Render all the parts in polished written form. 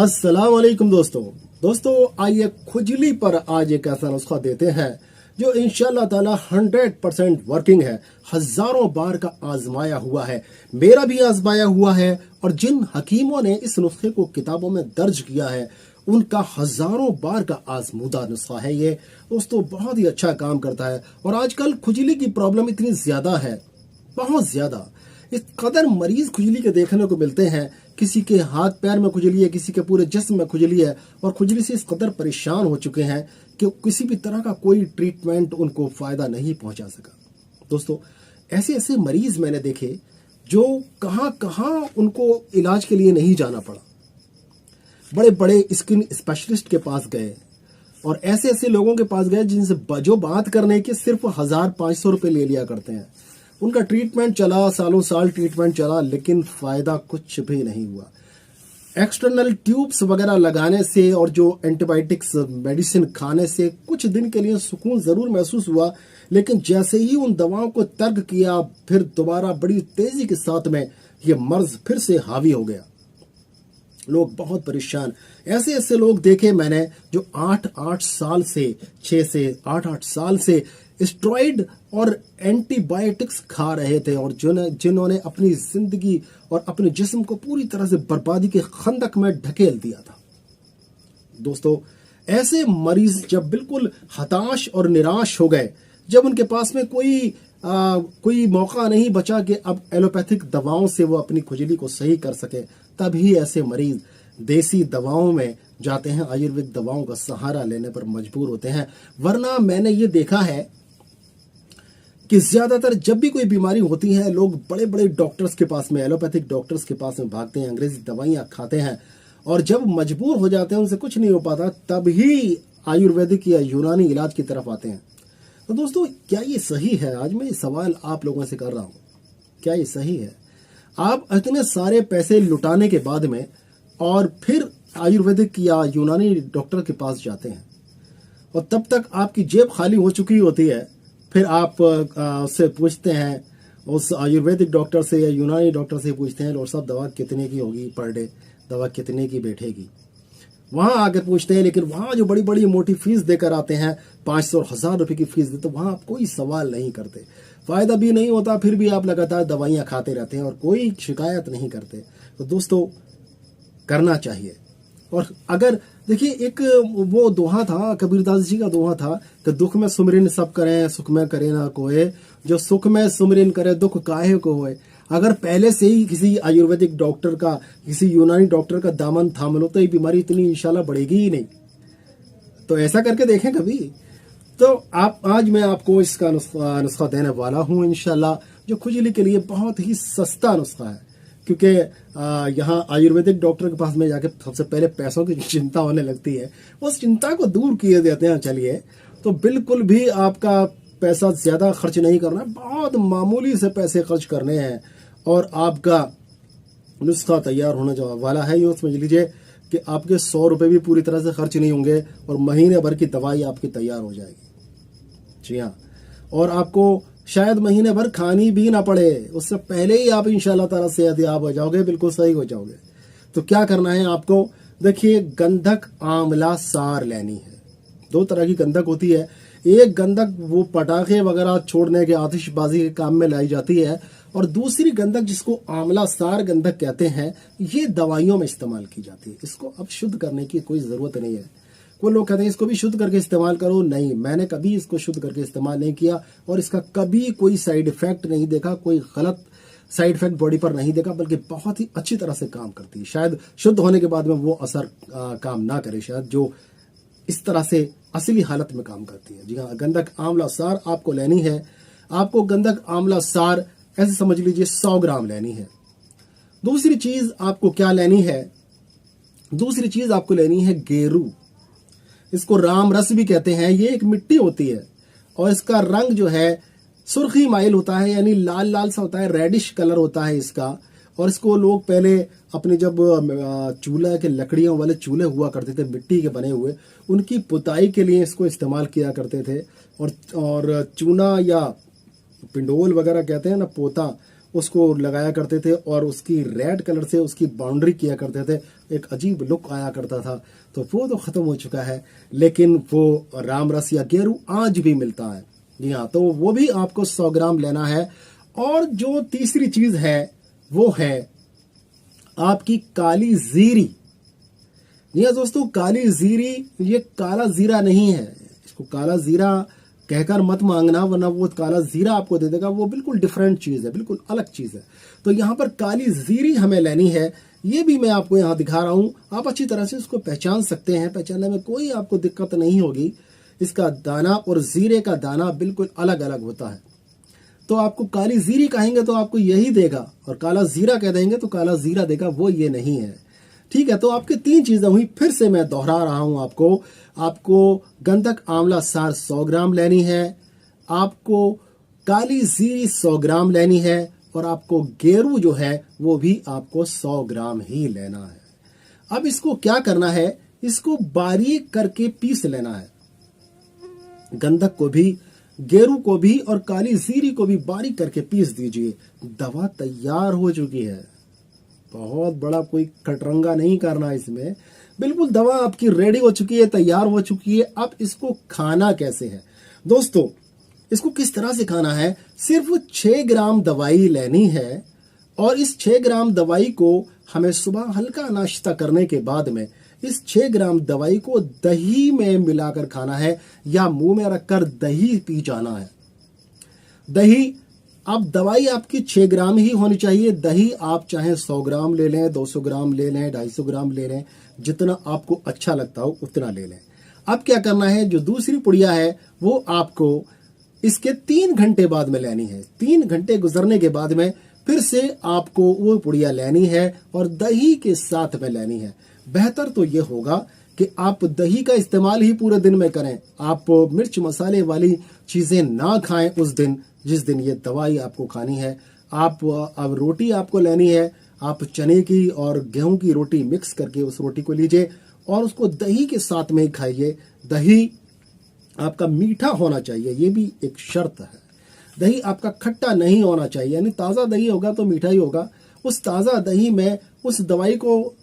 अस्सलाम वालेकुम दोस्तों आइए खुजली पर आज एक ऐसा नुस्खा देते हैं जो इंशाल्लाह ताला 100% वर्किंग है। हजारों बार का आजमाया हुआ है, मेरा भी आजमाया हुआ है और जिन हकीमों ने इस नुस्खे को किताबों में दर्ज किया है उनका हजारों बार का आजमूदा नुस्खा है ये। दोस्तों बहुत ही अच्छा काम करता है और आजकल खुजली की प्रॉब्लम इतनी ज्यादा है, बहुत ज्यादा, इस कदर मरीज खुजली के देखने को मिलते हैं। किसी के हाथ पैर में खुजली है, किसी के पूरे जिस्म में खुजली है और खुजली से इस कदर परेशान हो चुके हैं कि किसी भी तरह का कोई ट्रीटमेंट उनको फायदा नहीं पहुंचा सका। दोस्तों ऐसे ऐसे मरीज मैंने देखे जो कहां कहां उनको इलाज के लिए नहीं जाना पड़ा, बड़े बड़े स्किन स्पेशलिस्ट के पास गए और ऐसे ऐसे लोगों के पास गए जिनसे जो बात करने के सिर्फ 1500 रुपए ले लिया करते हैं। उनका ट्रीटमेंट चला, सालों साल ट्रीटमेंट चला, लेकिन फायदा कुछ भी नहीं हुआ। एक्सटर्नल ट्यूब्स वगैरह लगाने से और जो एंटीबायोटिक्स मेडिसिन खाने से कुछ दिन के लिए सुकून जरूर महसूस हुआ, लेकिन जैसे ही उन दवाओं को तर्क किया फिर दोबारा बड़ी तेजी के साथ में ये मर्ज फिर से हावी हो गया। लोग बहुत परेशान, ऐसे ऐसे लोग देखे मैंने जो 8-8 साल से 6 से 8-8 साल से स्टेरॉइड और एंटीबायोटिक्स खा रहे थे और जिन्होंने अपनी जिंदगी और अपने जिस्म को पूरी तरह से बर्बादी के खंदक में ढकेल दिया था। दोस्तों ऐसे मरीज जब बिल्कुल हताश और निराश हो गए, जब उनके पास में कोई मौका नहीं बचा कि अब एलोपैथिक दवाओं से वो अपनी खुजली को सही कर सके, तभी ऐसे मरीज देसी दवाओं में जाते हैं, आयुर्वेद दवाओं का सहारा लेने पर मजबूर होते हैं। वरना मैंने ये देखा है कि ज्यादातर जब भी कोई बीमारी होती है लोग बड़े बड़े डॉक्टर्स के पास में, एलोपैथिक डॉक्टर्स के पास में भागते हैं, अंग्रेजी दवाइयां खाते हैं और जब मजबूर हो जाते हैं, उनसे कुछ नहीं हो पाता, तभी आयुर्वेदिक या यूनानी इलाज की तरफ आते हैं। तो दोस्तों क्या ये सही है? आज मैं सवाल आप लोगों से कर रहा हूं, क्या ये सही है? आप इतने सारे पैसे लुटाने के बाद में और फिर आयुर्वेदिक या यूनानी डॉक्टर के पास जाते हैं और तब तक आपकी जेब खाली हो चुकी होती है, फिर आप उससे पूछते हैं, उस आयुर्वेदिक डॉक्टर से या यूनानी डॉक्टर से पूछते हैं, और साहब दवा कितने की होगी पर डे, दवा कितने की बैठेगी? वहां आकर पूछते हैं, लेकिन वहां जो बड़ी बड़ी मोटी फीस देकर आते हैं, 500 और 1000 रुपए की फीस देते, वहां आप कोई सवाल नहीं करते, फायदा भी नहीं होता, फिर भी आप लगातार दवाइयां खाते रहते हैं और कोई शिकायत नहीं करते। तो दोस्तों करना चाहिए। और अगर देखिए एक वो दोहा था, कबीरदास जी का दोहा था कि दुख में सुमरिन सब करें, सुख में करे ना कोई, जो सुख में सुमरिन करे दुख काहे को होए। अगर पहले से ही किसी आयुर्वेदिक डॉक्टर का, किसी यूनानी डॉक्टर का दामन थाम लो तो ये बीमारी इतनी इंशाल्लाह बढ़ेगी ही नहीं। तो ऐसा करके देखें कभी। तो आज मैं आपको इसका नुस्खा देने वाला हूं इंशाल्लाह, जो खुजली के लिए बहुत ही सस्ता नुस्खा है, क्योंकि यहाँ आयुर्वेदिक डॉक्टर के पास में जाके सबसे पहले पैसों की चिंता होने लगती है, उस चिंता को दूर किए देते हैं। चलिए, तो बिल्कुल भी आपका पैसा ज्यादा खर्च नहीं करना, बहुत मामूली से पैसे खर्च करने हैं और आपका नुस्खा तैयार होने वाला है। यूँ समझ लीजिए कि आपके 100 रुपए भी पूरी तरह से खर्च नहीं होंगे और महीने भर की दवाई आपकी तैयार हो जाएगी। जी हाँ, और आपको शायद महीने भर खानी भी ना पड़े, उससे पहले ही आप इंशाल्लाह ताला सेहतयाब हो जाओगे, बिल्कुल सही हो जाओगे। तो क्या करना है आपको? देखिए, गंधक आंवला सार लेनी है। 2 तरह की गंधक होती है। एक गंधक वो पटाखे वगैरह छोड़ने के, आतिशबाजी के काम में लाई जाती है, और दूसरी गंधक जिसको आंवला सार गंधक कहते हैं, ये दवाइयों में इस्तेमाल की जाती है। इसको अब शुद्ध करने की कोई जरूरत नहीं है। कोई लोग कहते हैं इसको भी शुद्ध करके इस्तेमाल करो, नहीं, मैंने कभी इसको शुद्ध करके इस्तेमाल नहीं किया और इसका कभी कोई साइड इफेक्ट नहीं देखा, कोई गलत साइड इफेक्ट बॉडी पर नहीं देखा, बल्कि बहुत ही अच्छी तरह से काम करती है। शायद शुद्ध होने के बाद में वो असर काम ना करे, शायद जो इस तरह से असली हालत में काम करती है। जी हाँ, गंधक आंवला सार आपको लेनी है। आपको गंधक आंवला सार ऐसे समझ लीजिए 100 ग्राम लेनी है। दूसरी चीज आपको क्या लेनी है? दूसरी चीज आपको लेनी है गेरू। इसको राम रस भी कहते हैं। ये एक मिट्टी होती है और इसका रंग जो है सुर्खी माइल होता है, यानी लाल लाल सा होता है, रेडिश कलर होता है इसका। और इसको लोग पहले अपने जब चूल्हा के लकड़ियों वाले चूल्हे हुआ करते थे मिट्टी के बने हुए, उनकी पुताई के लिए इसको इस्तेमाल किया करते थे। और चूना या पिंडोल वगैरह कहते हैं ना, पोता, उसको लगाया करते थे और उसकी रेड कलर से उसकी बाउंड्री किया करते थे, एक अजीब लुक आया करता था। तो वो तो खत्म हो चुका है, लेकिन वो राम रस या गेरू आज भी मिलता है। जी हाँ, तो वो भी आपको 100 ग्राम लेना है। और जो तीसरी चीज है वो है आपकी काली जीरी। जी हाँ दोस्तों, काली जीरी, ये काला जीरा नहीं है, इसको काला जीरा कहकर मत मांगना, वरना वो काला जीरा आपको दे देगा। वो बिल्कुल डिफरेंट चीज है, बिल्कुल अलग चीज है। तो यहाँ पर काली जीरी हमें लेनी है। ये भी मैं आपको यहाँ दिखा रहा हूं, आप अच्छी तरह से उसको पहचान सकते हैं, पहचानने में कोई आपको दिक्कत नहीं होगी। इसका दाना और जीरे का दाना बिल्कुल अलग अलग होता है। तो आपको काली जीरी कहेंगे तो आपको यही देगा, और काला जीरा कह देंगे तो काला जीरा देगा, वो ये नहीं है। ठीक है, तो आपके 3 चीजें हुई, फिर से मैं दोहरा रहा हूं आपको गंधक आंवला सार 100 ग्राम लेनी है, आपको काली जीरी 100 ग्राम लेनी है, और आपको गेरू जो है वो भी आपको 100 ग्राम ही लेना है। अब इसको क्या करना है, इसको बारीक करके पीस लेना है। गंधक को भी, गेरू को भी और काली जीरी को भी बारीक करके पीस दीजिए। दवा तैयार हो चुकी है। बहुत बड़ा कोई कटरंगा नहीं करना इसमें, बिल्कुल दवा आपकी रेडी हो चुकी है, तैयार हो चुकी है। अब इसको खाना कैसे है दोस्तों, इसको किस तरह से खाना है, सिर्फ 6 ग्राम दवाई लेनी है, और इस 6 ग्राम दवाई को हमें सुबह हल्का नाश्ता करने के बाद में इस 6 ग्राम दवाई को दही में मिलाकर खाना है, या मुंह में रखकर दही पी जाना है। दही, अब दवाई आपकी 6 ग्राम ही होनी चाहिए। दही आप चाहे 100 ग्राम ले लें, 200 ग्राम ले लें, 250 ग्राम ले लें, जितना आपको अच्छा लगता हो उतना ले लें। अब क्या करना है, जो दूसरी पुड़िया है वो आपको इसके 3 घंटे बाद में लेनी है। 3 घंटे गुजरने के बाद में फिर से आपको वो पुड़िया लेनी है और दही के साथ में लेनी है। बेहतर तो ये होगा कि आप दही का इस्तेमाल ही पूरे दिन में करें। आप मिर्च मसाले वाली चीजें ना खाएं उस दिन जिस दिन ये दवाई आपको खानी है। अब रोटी आपको लेनी है, आप चने की और गेहूं की रोटी मिक्स करके उस रोटी को लीजिए और उसको दही के साथ में ही खाइए। दही आपका मीठा होना चाहिए, ये भी एक शर्त है। दही आपका खट्टा नहीं होना चाहिए, यानी ताज़ा दही होगा तो मीठा ही होगा। उस ताज़ा दही में उस दवाई को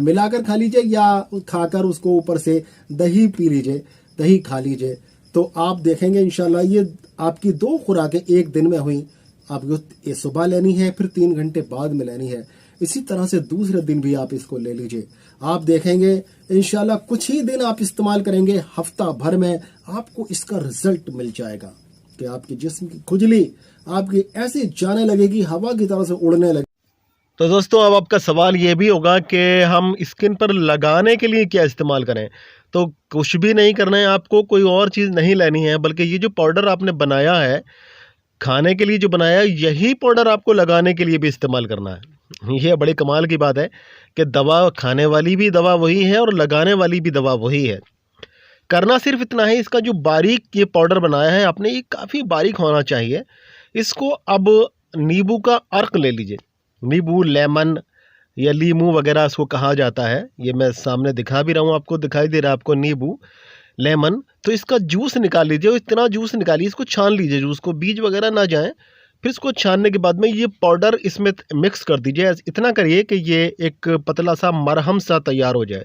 मिलाकर खा लीजिए, या खाकर उसको ऊपर से दही पी लीजिए, दही खा लीजिए। तो आप देखेंगे इंशाल्लाह ये आपकी 2 खुराकें एक दिन में हुई। आपको ये सुबह लेनी है, फिर 3 घंटे बाद में लेनी है। इसी तरह से दूसरे दिन भी आप इसको ले लीजिए। आप देखेंगे इंशाल्लाह कुछ ही दिन आप इस्तेमाल करेंगे, हफ्ता भर में आपको इसका रिजल्ट मिल जाएगा कि आपके जिस्म की खुजली आपकी ऐसे जाने लगेगी, हवा की तरह से उड़ने लगेगी। तो दोस्तों, अब आपका सवाल ये भी होगा कि हम स्किन पर लगाने के लिए क्या इस्तेमाल करें। तो कुछ भी नहीं करना है, आपको कोई और चीज़ नहीं लेनी है, बल्कि ये जो पाउडर आपने बनाया है, खाने के लिए जो बनाया है, यही पाउडर आपको लगाने के लिए भी इस्तेमाल करना है। ये बड़ी कमाल की बात है कि दवा खाने वाली भी दवा वही है और लगाने वाली भी दवा वही है। करना सिर्फ इतना है, इसका जो बारीक ये पाउडर बनाया है आपने, ये काफ़ी बारीक होना चाहिए। इसको अब नींबू का अर्क ले लीजिए। नींबू, लेमन या लीमू वगैरह इसको कहा जाता है। ये मैं सामने दिखा भी रहा हूँ, आपको दिखाई दे रहा है आपको नींबू, लेमन। तो इसका जूस निकाल लीजिए, और इतना जूस निकालिए, इसको छान लीजिए, जूस को, बीज वगैरह ना जाएं। फिर इसको छानने के बाद में ये पाउडर इसमें मिक्स कर दीजिए। इतना करिए कि ये एक पतला सा मरहम सा तैयार हो जाए।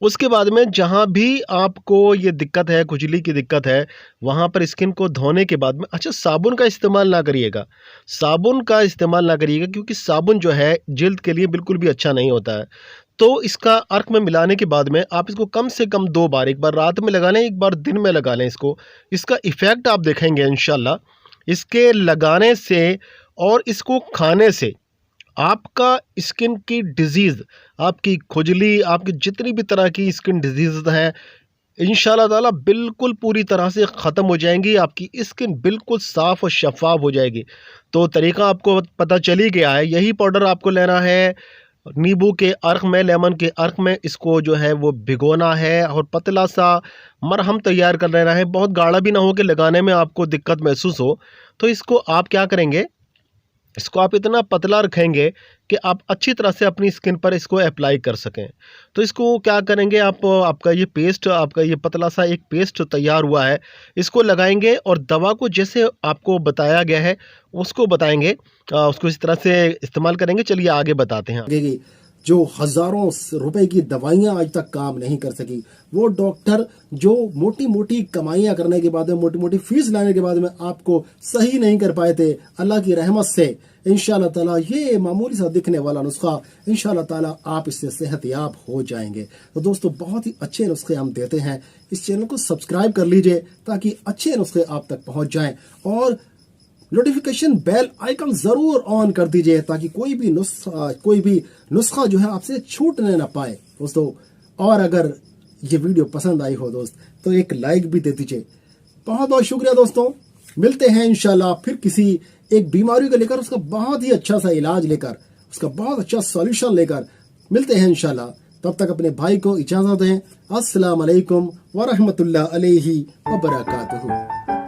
उसके बाद में जहाँ भी आपको ये दिक्कत है, खुजली की दिक्कत है, वहाँ पर स्किन को धोने के बाद में, अच्छा, साबुन का इस्तेमाल ना करिएगा। साबुन का इस्तेमाल ना करिएगा, क्योंकि साबुन जो है जिल्द के लिए बिल्कुल भी अच्छा नहीं होता है। तो इसका अर्क में मिलाने के बाद में आप इसको कम से कम 2 बार, एक बार रात में लगा लें, एक बार दिन में लगा लें इसको। इसका इफ़ेक्ट आप देखेंगे इंशाल्लाह। इसके लगाने से और इसको खाने से आपका स्किन की डिजीज़, आपकी खुजली, आपकी जितनी भी तरह की स्किन डिजीज़ हैं, इंशाल्लाह ताला बिल्कुल पूरी तरह से ख़त्म हो जाएंगी। आपकी स्किन बिल्कुल साफ़ और शफ़ाफ़ हो जाएगी। तो तरीका आपको पता चल ही गया है। यही पाउडर आपको लेना है, नींबू के अर्क में, लेमन के अर्क में इसको जो है वो भिगोना है और पतला सा मरहम तैयार कर लेना है। बहुत गाढ़ा भी ना हो कि लगाने में आपको दिक्कत महसूस हो। तो इसको आप क्या करेंगे, इसको आप इतना पतला रखेंगे कि आप अच्छी तरह से अपनी स्किन पर इसको अप्लाई कर सकें। तो इसको क्या करेंगे आप, आपका ये पेस्ट, आपका ये पतला सा एक पेस्ट तैयार हुआ है, इसको लगाएंगे और दवा को जैसे आपको बताया गया है उसको बताएंगे, उसको इस तरह से इस्तेमाल करेंगे। चलिए आगे बताते हैं। लगेगी। जो हजारों रुपए की दवाइयां आज तक काम नहीं कर सकी, वो डॉक्टर जो मोटी मोटी कमाइयां करने के बाद में, मोटी मोटी फीस लाने के बाद में आपको सही नहीं कर पाए थे, अल्लाह की रहमत से इंशाल्लाह ताला ये मामूली सा दिखने वाला नुस्खा इंशाल्लाह ताला आप इससे सेहतयाब हो जाएंगे। तो दोस्तों बहुत ही अच्छे नुस्खे हम देते हैं, इस चैनल को सब्सक्राइब कर लीजिए ताकि अच्छे नुस्खे आप तक पहुंच जाएं और नोटिफिकेशन बेल आइकन जरूर ऑन कर दीजिए ताकि कोई भी नुस्खा जो है आपसे छूटने ना पाए दोस्तों। और अगर ये वीडियो पसंद आई हो दोस्त तो एक लाइक भी दे दीजिए। बहुत बहुत शुक्रिया दोस्तों, मिलते हैं इंशाल्लाह फिर किसी एक बीमारी को लेकर, उसका बहुत ही अच्छा सा इलाज लेकर, उसका बहुत अच्छा सॉल्यूशन लेकर मिलते हैं इंशाल्लाह। तब तक अपने भाई को इजाजत दें। अस्सलाम वालेकुम व रहमतुल्लाह अलैहि व बरकातुहू।